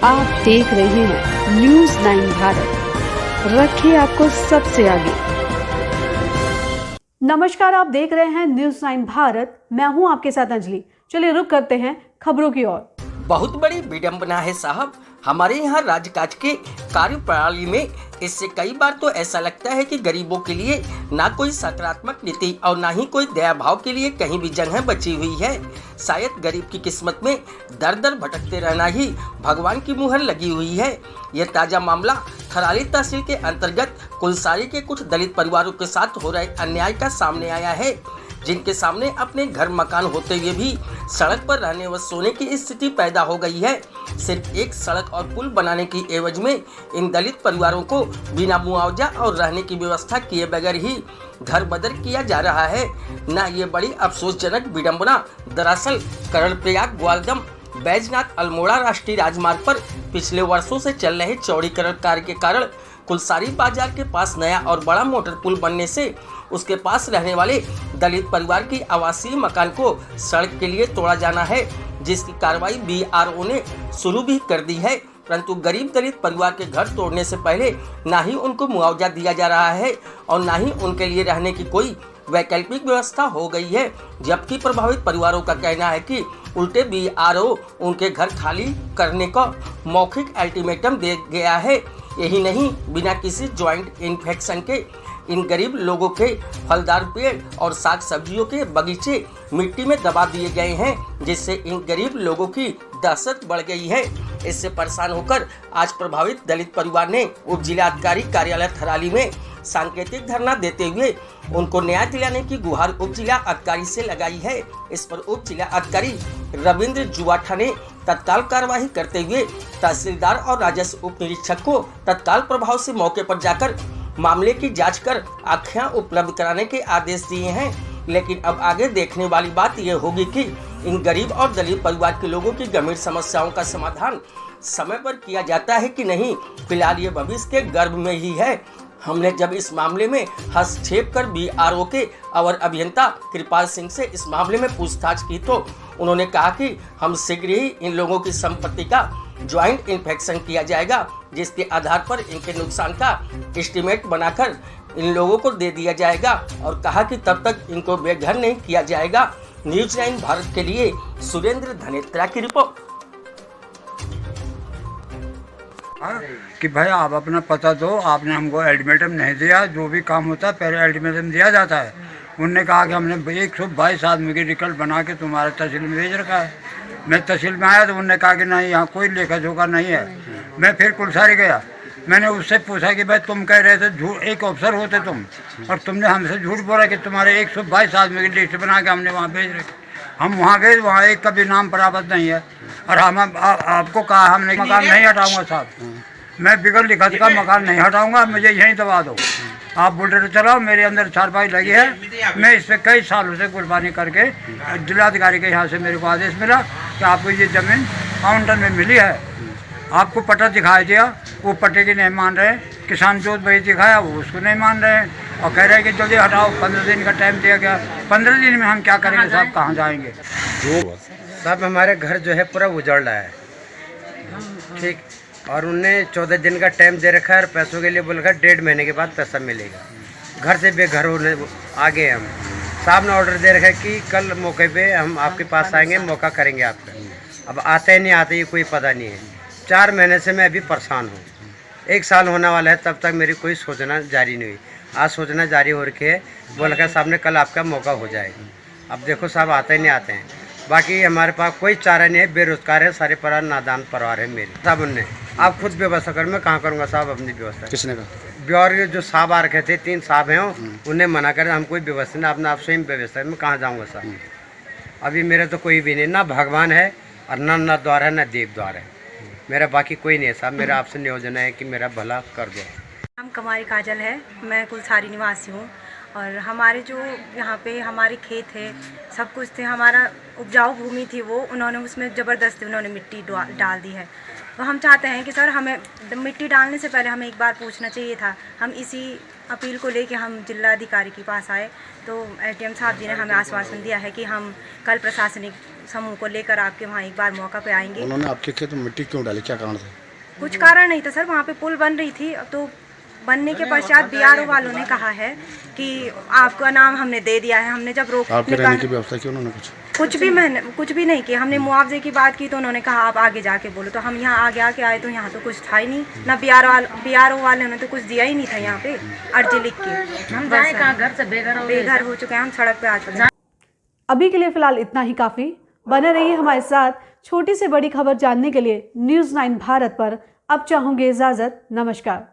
आप देख रहे हैं न्यूज़ 9 भारत, रखिए आपको सबसे आगे। नमस्कार, आप देख रहे हैं न्यूज़ 9 भारत। मैं हूं आपके साथ अंजलि। चलिए रुक करते हैं खबरों की ओर। बहुत बड़ी विडंबना है साहब, हमारे यहाँ राजकाज के कार्य प्रणाली में इससे कई बार तो ऐसा लगता है कि गरीबों के लिए ना कोई सकारात्मक नीति और ना ही कोई दया भाव के लिए कहीं भी जगह बची हुई है। शायद गरीब की किस्मत में दर दर भटकते रहना ही भगवान की मुहर लगी हुई है। यह ताजा मामला थराली तहसील के अंतर्गत कुलसारी के कुछ दलित परिवारों के साथ हो रहे अन्याय का सामने आया है, जिनके सामने अपने घर मकान होते हुए भी सड़क पर रहने व सोने की स्थिति पैदा हो गई है। सिर्फ एक सड़क और पुल बनाने की एवज में इन दलित परिवारों को बिना मुआवजा और रहने की व्यवस्था किए बगैर ही घर बदर किया जा रहा है। न ये बड़ी अफसोसजनक विडंबना दरअसल कर्णप्रयाग ग्वालदम बैजनाथ अल्मोड़ा राष्ट्रीय राजमार्ग पर पिछले वर्षों से चल रहे चौड़ीकरण कार्य के कारण कुलसारी बाजार के पास नया और बड़ा मोटर पुल बनने से उसके पास रहने वाले दलित परिवार की आवासीय मकान को सड़क के लिए तोड़ा जाना है, जिसकी कार्रवाई बीआरओ ने शुरू भी कर दी है। परंतु गरीब दलित परिवार के घर तोड़ने से पहले ना ही उनको मुआवजा दिया जा रहा है और ना ही उनके लिए रहने की कोई वैकल्पिक व्यवस्था हो गई है। जबकि प्रभावित परिवारों का कहना है कि उल्टे बीआरओ उनके घर खाली करने का मौखिक अल्टीमेटम दे गया है। यही नहीं, बिना किसी ज्वाइंट इन्फेक्शन के इन गरीब लोगों के फलदार पेड़ और साग सब्जियों के बगीचे मिट्टी में दबा दिए गए हैं, जिससे इन गरीब लोगों की दहशत बढ़ गई है। इससे परेशान होकर आज प्रभावित दलित परिवार ने उप जिला अधिकारी कार्यालय थराली में सांकेतिक धरना देते हुए उनको न्याय दिलाने की गुहार उप जिला अधिकारी से लगाई है। इस पर उप जिला अधिकारी रविंद्र जुवाठा ने तत्काल कार्यवाही करते हुए तहसीलदार और राजस्व उप निरीक्षक को तत्काल प्रभाव से मौके पर जाकर मामले की जांच कर आख्या उपलब्ध कराने के आदेश दिए हैं। लेकिन अब आगे देखने वाली बात यह होगी कि इन गरीब और दलित परिवार के लोगों की गंभीर समस्याओं का समाधान समय पर किया जाता है कि नहीं। फिलहाल ये भविष्य के गर्भ में ही है। हमने जब इस मामले में हस्तक्षेप कर बीआरओ के अवर अभियंता कृपाल सिंह से इस मामले में पूछताछ की तो उन्होंने कहा कि हम शीघ्र ही इन लोगों की संपत्ति का ज्वाइंट इन्फेक्शन किया जाएगा, जिसके आधार पर इनके नुकसान का एस्टीमेट बनाकर इन लोगों को दे दिया जाएगा और कहा कि तब तक इनको बेघर नहीं किया जाएगा। न्यूज़ 9 भारत के लिए सुरेंद्र धनेत्रा की रिपोर्ट। कि भाई आप अपना पता दो, आपने हमको अल्टीमेटम नहीं दिया। जो भी काम होता है पहले अल्टीमेटम दिया जाता है। उनने कहा कि हमने 122 आदमी की रिकॉर्ड बना के तुम्हारे तहसील में भेज रखा है। मैं तहसील में आया तो उन्होंने कहा कि नहीं, यहाँ कोई लेखा जोखा नहीं है। मैं फिर कुलसारी गया, मैंने उससे पूछा कि भाई तुम कह रहे थे झूठ, एक अफसर होते तुम, और तुमने हमसे झूठ बोला कि तुम्हारे 122 आदमी की लिस्ट बना के हमने वहाँ भेज रखी। हम वहाँ गए, वहाँ एक का भी नाम बराबर नहीं है। और हम आपको कहा हमने मकान नहीं हटाऊंगा साहब, मैं बिगड़ लिखत का मकान नहीं हटाऊंगा, मुझे यहीं दबा दो। आप बुलडोजर चलाओ, मेरे अंदर चारपाई लगी है। मैं इस पर कई सालों से कुर्बानी करके जिलाधिकारी के यहाँ से मेरे को आदेश मिला कि आपको ये ज़मीन काउंटर में मिली है। आपको पट्टा दिखाई दिया, वो पट्टे की नहीं मान रहे। किसान जोत भाई दिखाया, वो उसको नहीं मान रहे हैं और कह रहे हैं कि जल्दी हटाओ। 15 दिन का टाइम दिया गया। 15 दिन में हम क्या करेंगे साहब, कहाँ जाएंगे? साहब हमारे घर जो है पूरा उजड़ रहा है, ठीक, और उनने 14 दिन का टाइम दे रखा है और पैसों के लिए बोल रखा है 1.5 महीने के बाद पैसा मिलेगा। घर से बेघर होने आ गए हम। साहब ने ऑर्डर दे रखा है कि कल मौके पे हम आपके पास आएंगे, मौका करेंगे आपका। अब आते हैं नहीं आते ये कोई पता नहीं है। 4 महीने से मैं अभी परेशान हूँ। 1 साल होने वाला है, तब तक मेरी कोई सूचना जारी नहीं हुई। आज सूचना जारी हो रखी है, बोल रखा है साहब ने कल आपका मौका हो जाएगा। अब देखो साहब आते ही नहीं आते हैं। बाकी हमारे पास कोई चारा नहीं है, बेरोजगार है, सारे परिवार नादान परिवार है मेरे। साहब उनने आप खुद व्यवस्था कर, मैं कहाँ करूँगा साहब अपनी व्यवस्था? किसने कहा? ब्यौर जो साहब आ रखे थे, 3 साहब हैं, उन्हें मना कर हम कोई व्यवस्था नहीं, अपना आप स्वयं व्यवस्था, मैं कहाँ जाऊँगा साहब? अभी मेरा तो कोई भी नहीं, ना भगवान है और ना द्वार है, ना देव द्वार है मेरा, बाकी कोई नहीं है साहब। मेरा आपसे नियोजन है कि मेरा भला कर दो। नाम कमारी काजल है, मैं कुलसारी निवासी हूँ। और हमारे जो यहाँ पे हमारे खेत है, सब कुछ थे, हमारा उपजाऊ भूमि थी, वो उन्होंने उसमें ज़बरदस्ती उन्होंने मिट्टी डाल दी है। तो हम चाहते हैं कि सर हमें मिट्टी डालने से पहले हमें एक बार पूछना चाहिए था। हम इसी अपील को लेके हम जिलाधिकारी के पास आए तो एडीएम साहब जी ने हमें आश्वासन दिया है कि हम कल प्रशासनिक समूह को लेकर आपके वहाँ एक बार मौका पे आएंगे। उन्होंने आपके खेत में मिट्टी क्यों डाली, क्या कारण था? कुछ कारण नहीं था सर, वहाँ पे पुल बन रही थी, तो बनने के पश्चात बीआरओ वालों ने कहा है कि आपका नाम हमने दे दिया है। हमने जब रोक आपके रहने की व्यवस्था की उन्होंने कुछ भी नहीं किया। हमने मुआवजे की बात की तो उन्होंने कहा आप आगे जाके बोलो, तो हम यहाँ आगे आके आए तो यहाँ तो कुछ था ही नहीं, ना बीआरओ वाले ने तो कुछ दिया ही नहीं था यहाँ पे अर्जी लिख के। हम जाए कहाँ, घर से बेघर हो चुके हैं, हम सड़क पे आ चुके हैं। अभी के लिए फिलहाल इतना ही काफ़ी। बने रहिए हमारे साथ। छोटी से बड़ी खबर जानने के लिए न्यूज़ 9 भारत पर अब चाहूँगी इजाज़त। नमस्कार।